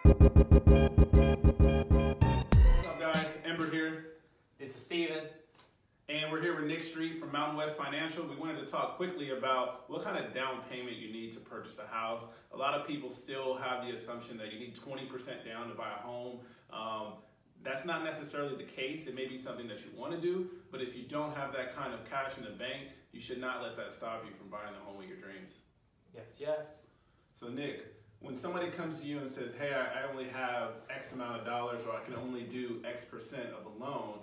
What's up, guys? Embert here. This is Steven. And we're here with Nick Street from Mountain West Financial. We wanted to talk quickly about what kind of down payment you need to purchase a house. A lot of people still have the assumption that you need 20% down to buy a home. That's not necessarily the case. It may be something that you want to do, but if you don't have that kind of cash in the bank, you should not let that stop you from buying the home of your dreams. Yes, yes. So Nick, when somebody comes to you and says, hey, I only have X amount of dollars, or I can only do X% of a loan,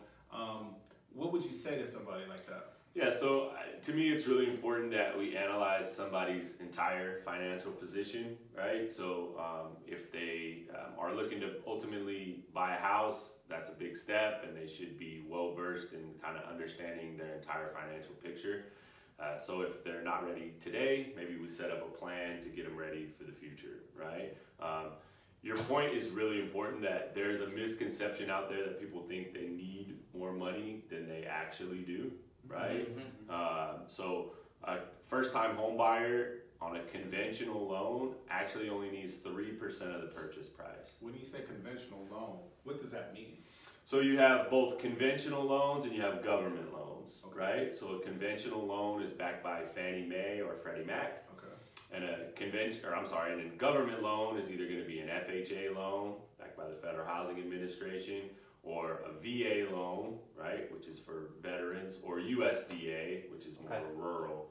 what would you say to somebody like that? Yeah, so to me, it's really important that we analyze somebody's entire financial position, right? So if they are looking to ultimately buy a house, that's a big step, and they should be well versed in kind of understanding their entire financial picture. So if they're not ready today, maybe we set up a plan to get them ready for the future, right? Your point is really important, that there's a misconception out there that people think they need more money than they actually do, right? Mm-hmm. So a first-time home buyer on a conventional loan actually only needs 3% of the purchase price. When you say conventional loan, what does that mean? So you have both conventional loans and you have government loans, okay, right? So a conventional loan is backed by Fannie Mae or Freddie Mac. And a government loan is either going to be an FHA loan backed by the Federal Housing Administration, or a VA loan, right, which is for veterans, or USDA, which is more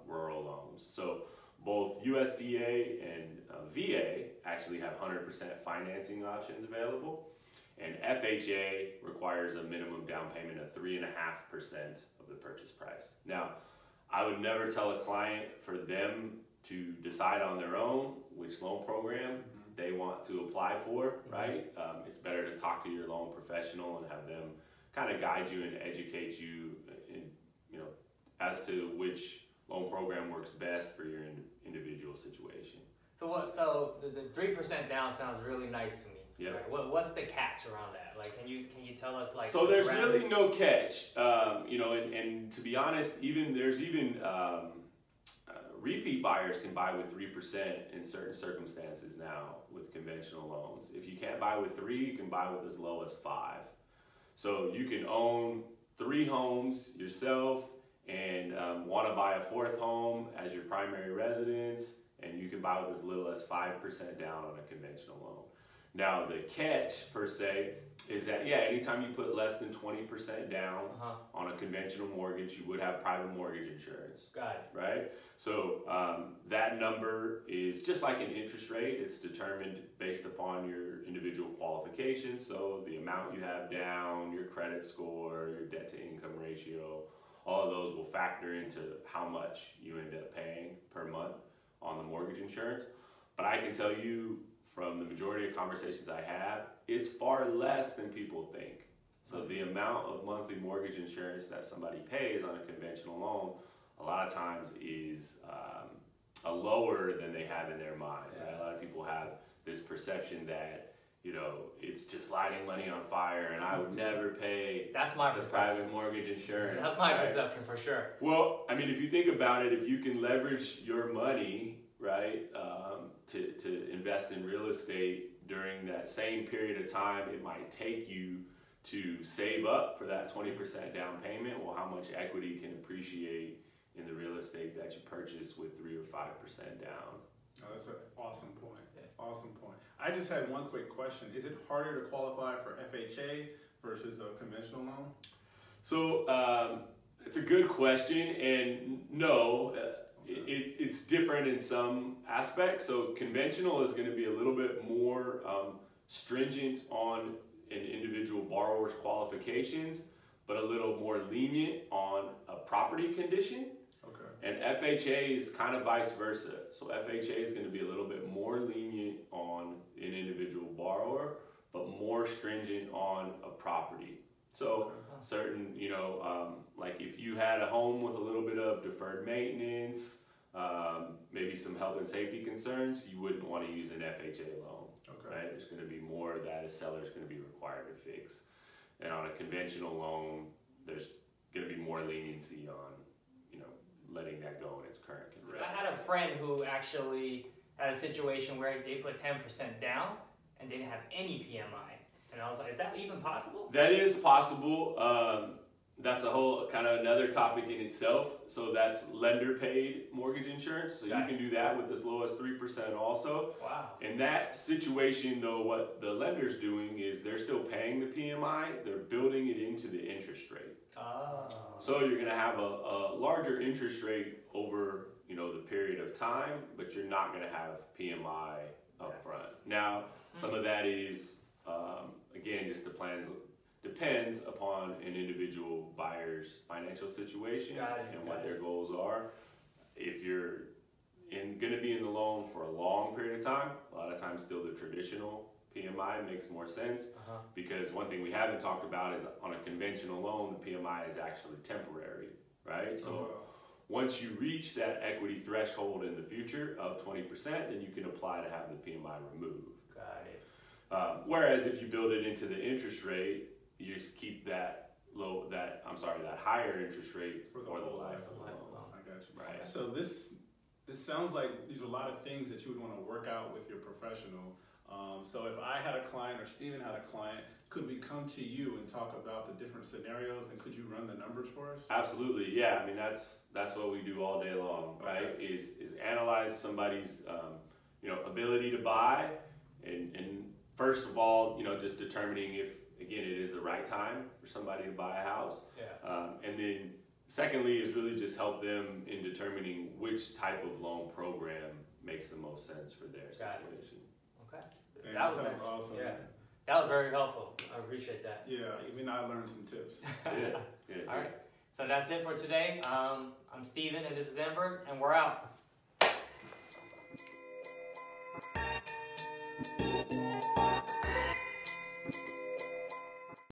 rural loans. So both USDA and VA actually have 100% financing options available, and FHA requires a minimum down payment of 3.5% of the purchase price. Now, I would never tell a client for them to decide on their own which loan program they want to apply for, right? It's better to talk to your loan professional and have them kind of guide you and educate you in, as to which loan program works best for your individual situation. So the 3% down sounds really nice to me. Yeah. Right? What's the catch around that? Like, can you tell us, like? So there's really no catch, and to be honest, there's repeat buyers can buy with 3% in certain circumstances now with conventional loans. If you can't buy with 3, you can buy with as low as 5. So you can own 3 homes yourself and want to buy a 4th home as your primary residence, and you can buy with as little as 5% down on a conventional loan. Now the catch per se is that, anytime you put less than 20% down on a conventional mortgage, you would have private mortgage insurance. Got it. Right? So that number is just like an interest rate. It's determined based upon your individual qualifications. So the amount you have down, your credit score, your debt to income ratio, all of those will factor into how much you end up paying per month on the mortgage insurance. But I can tell you, from the majority of conversations I have, it's far less than people think. So the amount of monthly mortgage insurance that somebody pays on a conventional loan, a lot of times is lower than they have in their mind. Right? A lot of people have this perception that, it's just lighting money on fire, and I would never pay the private mortgage insurance. That's my perception for sure. Well, I mean, if you think about it, if you can leverage your money, right, to invest in real estate during that same period of time it might take you to save up for that 20% down payment, well, how much equity can appreciate in the real estate that you purchase with 3 or 5% down? Oh, that's an awesome point. Awesome point. I just had one quick question. Is it harder to qualify for FHA versus a conventional loan? So it's a good question, and no. It's different in some aspects. So conventional is going to be a little bit more stringent on an individual borrower's qualifications, but a little more lenient on a property condition. Okay. And FHA is kind of vice versa. So FHA is going to be a little bit more lenient on an individual borrower, but more stringent on a property. So certain, like if you had a home with a little bit of deferred maintenance, maybe some health and safety concerns, you wouldn't want to use an FHA loan, right? There's going to be more that a seller is going to be required to fix. And on a conventional loan, there's going to be more leniency on, letting that go in its current condition. I had a friend who actually had a situation where they put 10% down, and they didn't have any PMI. And I was like, is that even possible? That is possible. That's a whole kind of another topic in itself. So that's lender paid mortgage insurance. So you can do that with as low as 3% also. Wow. In that situation though, what the lender's doing is they're still paying the PMI, they're building it into the interest rate. Oh. So you're gonna have a larger interest rate over, you know, the period of time, but you're not gonna have PMI up front. Now, some of that is, again, just the plans depends upon an individual buyer's financial situation and what their goals are. If you're going to be in the loan for a long period of time, a lot of times still the traditional PMI makes more sense because one thing we haven't talked about is on a conventional loan, the PMI is actually temporary, right? So once you reach that equity threshold in the future of 20%, then you can apply to have the PMI removed. Got it. Whereas if you build it into the interest rate, you just keep that higher interest rate for the life of the loan. I got you. Right. So this sounds like these are a lot of things that you would want to work out with your professional. So if I had a client or Steven had a client, could we come to you and talk about the different scenarios, and could you run the numbers for us? Absolutely, yeah. I mean that's what we do all day long, right? Is analyze somebody's ability to buy, and first of all, just determining if, again, it is the right time for somebody to buy a house. And then secondly is really just help them in determining which type of loan program makes the most sense for their situation. Okay. And that sounds awesome. Yeah. That was very helpful. I appreciate that. Yeah, I mean, I learned some tips. All right. So that's it for today. I'm Steven and this is Embert, and we're out.